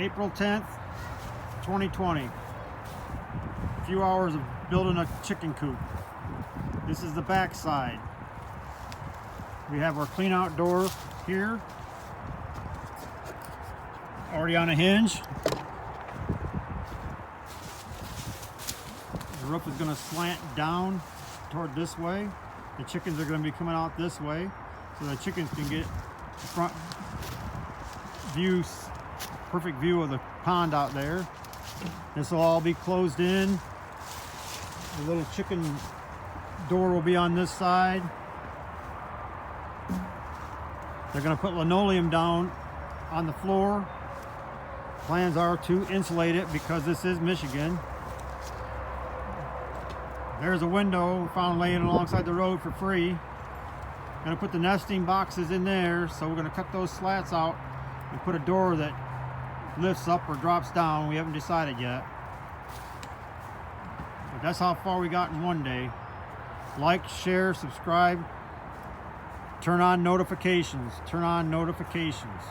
April 10th, 2020. A few hours of building a chicken coop. This is the back side. We have our clean out door here, already on a hinge. The roof is going to slant down toward this way. The chickens are going to be coming out this way, so the chickens can get front view, perfect view of the pond out there. This will all be closed in. The little chicken door will be on this side. They're going to put linoleum down on the floor. Plans are to insulate it because this is Michigan. There's a window found laying alongside the road for free. Going to put the nesting boxes in there, so we're going to cut those slats out and put a door that lifts up or drops down. We haven't decided yet. But that's how far we got in one day. Like, share, subscribe, turn on notifications. Turn on notifications.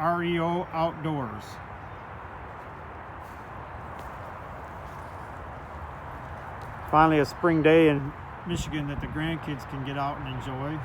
REO-Outdoors. Finally a spring day in Michigan that the grandkids can get out and enjoy.